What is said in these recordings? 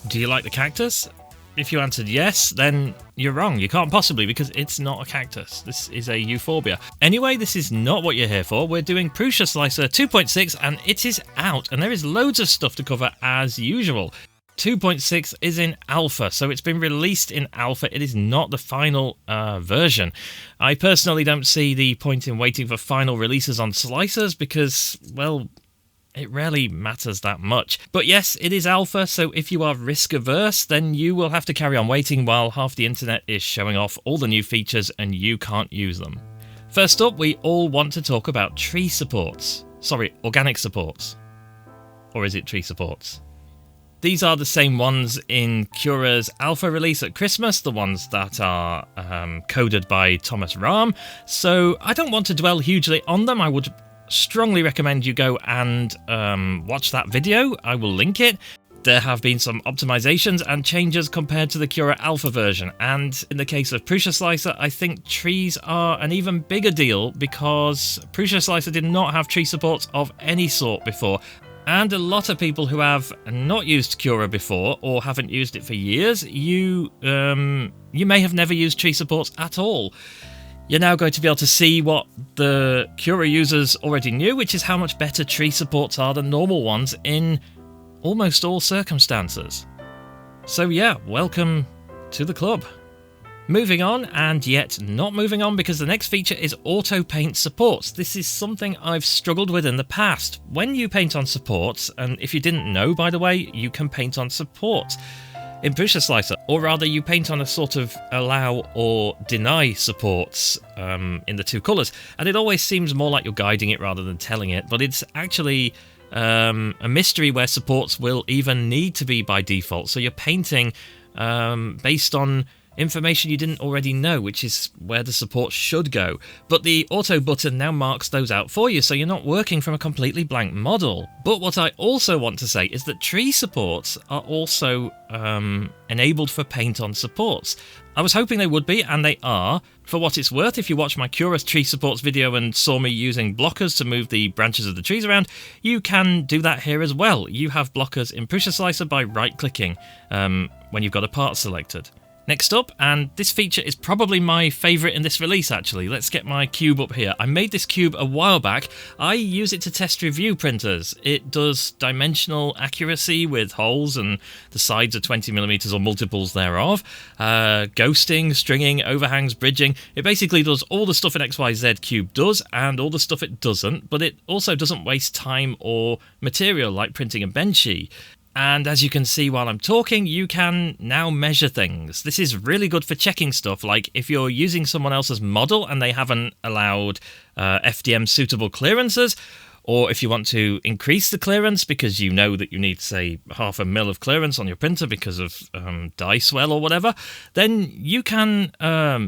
Do you like the cactus? If you answered yes, then you're wrong. You can't possibly, because it's not a cactus. This is a euphorbia. Anyway, this is not what you're here for. We're doing Prusaslicer 2.6 and it is out, and there is loads of stuff to cover as usual. 2.6 is in alpha, so it's been released in alpha. It is not the final version. I personally don't see the point in waiting for final releases on slicers because, well, it rarely matters that much. But yes, it is alpha, so if you are risk averse, then you will have to carry on waiting while half the internet is showing off all the new features and you can't use them. First up, we all want to talk about tree supports. Sorry, organic supports. Or is it tree supports? These are the same ones in Cura's alpha release at Christmas, the ones that are coded by Thomas Rahm, so I don't want to dwell hugely on them. I would strongly recommend you go and watch that video. I will link it. There have been some optimizations and changes compared to the Cura Alpha version, and in the case of Prusaslicer, I think trees are an even bigger deal because Prusaslicer did not have tree supports of any sort before, and a lot of people who have not used Cura before or haven't used it for years, you may have never used tree supports at all. You're now going to be able to see what the Cura users already knew, which is how much better tree supports are than normal ones in almost all circumstances. So yeah, welcome to the club. Moving on, and yet not moving on, because the next feature is auto paint supports. This is something I've struggled with in the past. When you paint on supports, and if you didn't know, by the way, you can paint on supports in Prusaslicer, or rather you paint on a sort of allow or deny supports in the two colours, and it always seems more like you're guiding it rather than telling it, but it's actually a mystery where supports will even need to be by default, so you're painting based on information you didn't already know, which is where the support should go. But the auto button now marks those out for you, so you're not working from a completely blank model. But what I also want to say is that tree supports are also enabled for paint on supports. I was hoping they would be, and they are. For what it's worth, if you watch my Cura tree supports video and saw me using blockers to move the branches of the trees around, you can do that here as well. You have blockers in Prusaslicer by right-clicking when you've got a part selected. Next up, and this feature is probably my favourite in this release actually, let's get my cube up here. I made this cube a while back. I use it to test review printers. It does dimensional accuracy with holes and the sides are 20mm or multiples thereof, ghosting, stringing, overhangs, bridging. It basically does all the stuff an XYZ cube does and all the stuff it doesn't, but it also doesn't waste time or material like printing a Benchy. And as you can see while I'm talking, you can now measure things. This is really good for checking stuff, like if you're using someone else's model and they haven't allowed FDM suitable clearances, or if you want to increase the clearance because you know that you need, say, 0.5 mil of clearance on your printer because of die swell or whatever, then you can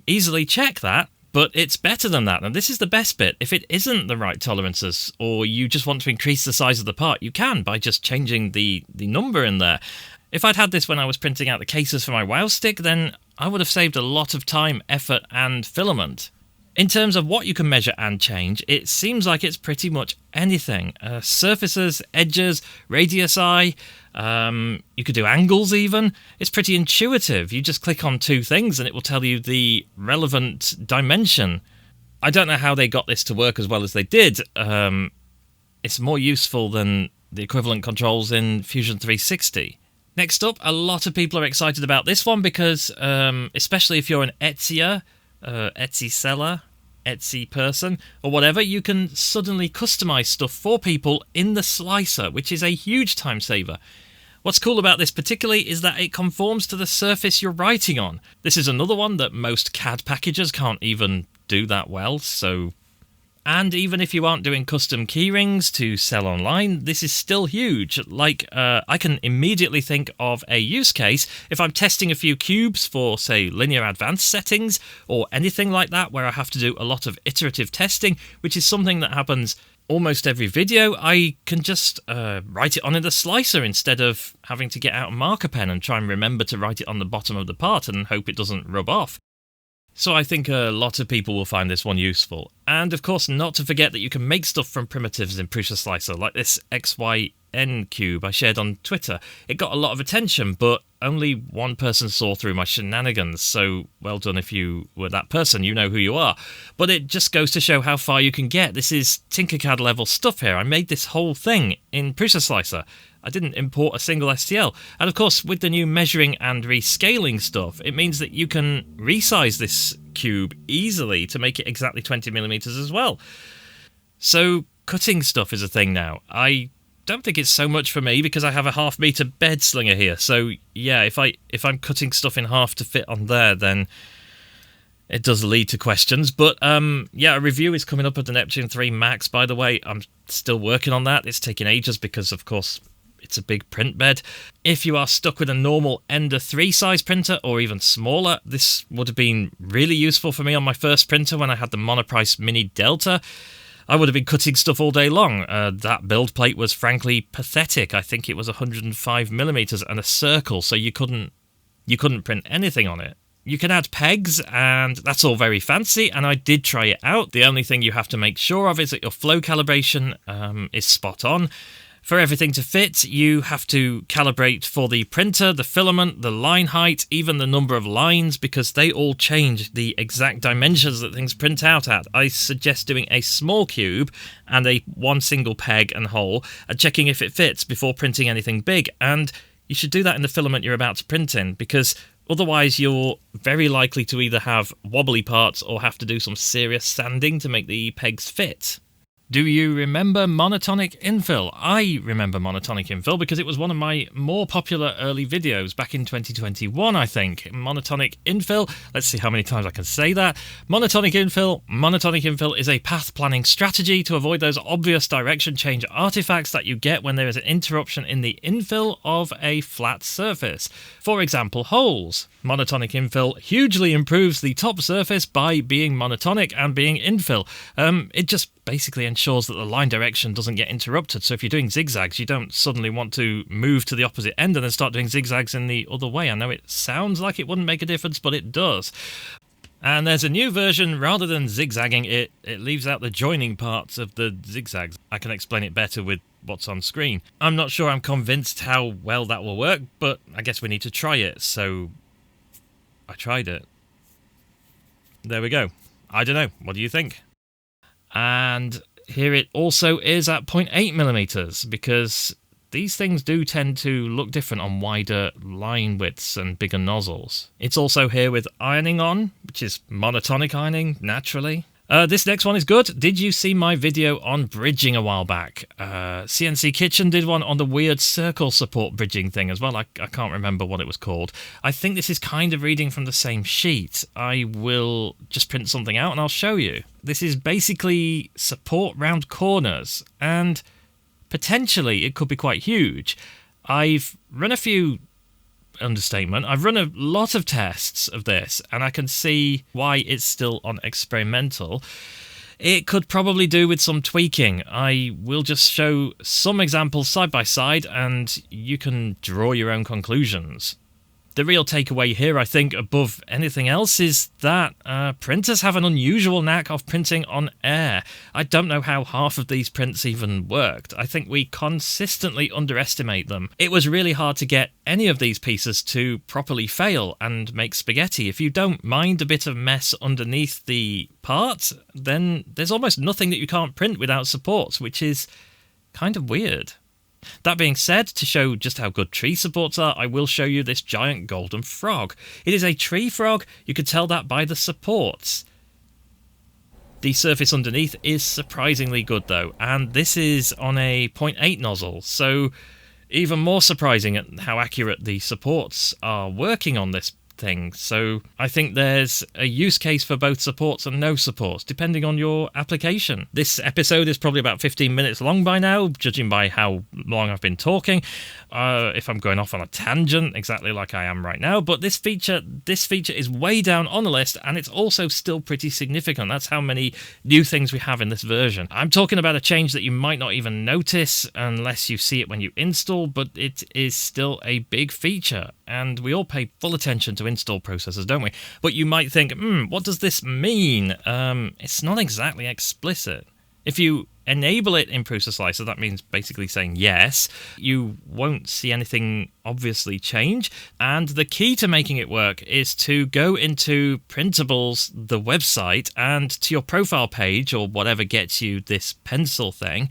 easily check that. But it's better than that, and this is the best bit. If it isn't the right tolerances, or you just want to increase the size of the part, you can by just changing the number in there. If I'd had this when I was printing out the cases for my WoW stick, then I would have saved a lot of time, effort, and filament. In terms of what you can measure and change, it seems like it's pretty much anything. Surfaces, edges, radii, you could do angles even. It's pretty intuitive. You just click on two things and it will tell you the relevant dimension. I don't know how they got this to work as well as they did. It's more useful than the equivalent controls in Fusion 360. Next up, a lot of people are excited about this one because, especially if you're an Etsyr, Etsy seller, Etsy person, or whatever, you can suddenly customize stuff for people in the slicer, which is a huge time saver. What's cool about this particularly is that it conforms to the surface you're writing on. This is another one that most CAD packages can't even do that well, so... And even if you aren't doing custom keyrings to sell online, this is still huge. Like, I can immediately think of a use case if I'm testing a few cubes for, say, linear advanced settings or anything like that where I have to do a lot of iterative testing, which is something that happens almost every video. I can just write it on in the slicer instead of having to get out a marker pen and try and remember to write it on the bottom of the part and hope it doesn't rub off. So I think a lot of people will find this one useful. And of course, not to forget that you can make stuff from primitives in Prusaslicer, like this XYZ N cube I shared on Twitter. It got a lot of attention, but only one person saw through my shenanigans, so well done if you were that person, you know who you are. But it just goes to show how far you can get. This is Tinkercad level stuff here. I made this whole thing in Prusaslicer. I didn't import a single STL. And of course, with the new measuring and rescaling stuff, it means that you can resize this cube easily to make it exactly 20mm as well. So cutting stuff is a thing now. I don't think it's so much for me because I have a half-meter bed slinger here. So yeah, if I'm cutting stuff in half to fit on there, then it does lead to questions. But yeah, a review is coming up of the Neptune 3 Max, by the way. I'm still working on that. It's taking ages because, of course, it's a big print bed. If you are stuck with a normal Ender 3 size printer or even smaller, this would have been really useful for me on my first printer when I had the Monoprice Mini Delta. I would have been cutting stuff all day long. That build plate was frankly pathetic. I think it was 105mm and a circle, so you couldn't print anything on it. You can add pegs, and that's all very fancy, and I did try it out. The only thing you have to make sure of is that your flow calibration is spot on. For everything to fit, you have to calibrate for the printer, the filament, the line height, even the number of lines, because they all change the exact dimensions that things print out at. I suggest doing a small cube and one single peg and hole, and checking if it fits before printing anything big. And you should do that in the filament you're about to print in, because otherwise you're very likely to either have wobbly parts or have to do some serious sanding to make the pegs fit. Do you remember Monotonic Infill? I remember Monotonic Infill because it was one of my more popular early videos back in 2021, I think. Monotonic Infill, let's see how many times I can say that. Monotonic Infill is a path planning strategy to avoid those obvious direction change artifacts that you get when there is an interruption in the infill of a flat surface. For example, holes. Monotonic Infill hugely improves the top surface by being monotonic and being infill. It just basically ensures that the line direction doesn't get interrupted. So if you're doing zigzags, you don't suddenly want to move to the opposite end and then start doing zigzags in the other way. I know it sounds like it wouldn't make a difference, but it does. And there's a new version. Rather than zigzagging, it leaves out the joining parts of the zigzags. I can explain it better with what's on screen. I'm not sure I'm convinced how well that will work, but I guess we need to try it. So I tried it. There we go. I don't know. What do you think? And here it also is at 0.8mm, because these things do tend to look different on wider line widths and bigger nozzles. It's also here with ironing on, which is monotonic ironing, naturally. This next one is good. Did you see my video on bridging a while back? CNC Kitchen did one on the weird circle support bridging thing as well. I can't remember what it was called. I think this is kind of reading from the same sheet. I will just print something out and I'll show you. This is basically support round corners, and potentially it could be quite huge. I've run a few... understatement. I've run a lot of tests of this, and I can see why it's still on experimental. It could probably do with some tweaking. I will just show some examples side by side, and you can draw your own conclusions. The real takeaway here, I think, above anything else, is that printers have an unusual knack of printing on air. I don't know how half of these prints even worked. I think we consistently underestimate them. It was really hard to get any of these pieces to properly fail and make spaghetti. If you don't mind a bit of mess underneath the part, then there's almost nothing that you can't print without supports, which is kind of weird. That being said, to show just how good tree supports are, I will show you this giant golden frog. It is a tree frog. You could tell that by the supports. The surface underneath is surprisingly good though, and this is on a 0.8 nozzle, so even more surprising at how accurate the supports are working on this thing. So I think there's a use case for both supports and no supports, depending on your application. This episode is probably about 15 minutes long by now, judging by how long I've been talking. If I'm going off on a tangent, exactly like I am right now. But this feature is way down on the list, and it's also still pretty significant. That's how many new things we have in this version. I'm talking about a change that you might not even notice unless you see it when you install, but it is still a big feature. And we all pay full attention to install processes, don't we? But you might think, what does this mean? It's not exactly explicit. If you enable it in Prusaslicer, that means basically saying yes, you won't see anything obviously change. And the key to making it work is to go into Printables, the website, and to your profile page, or whatever gets you this pencil thing.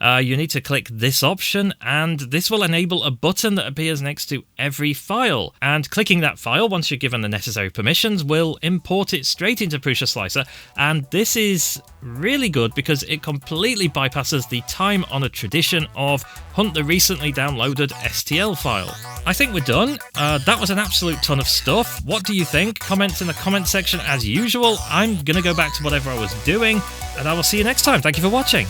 You need to click this option, and this will enable a button that appears next to every file. And clicking that file, once you're given the necessary permissions, will import it straight into Prusaslicer. And this is really good because it completely bypasses the time-honoured tradition of hunt the recently downloaded STL file. I think we're done. That was an absolute ton of stuff. What do you think? Comments in the comment section as usual. I'm going to go back to whatever I was doing, and I will see you next time. Thank you for watching.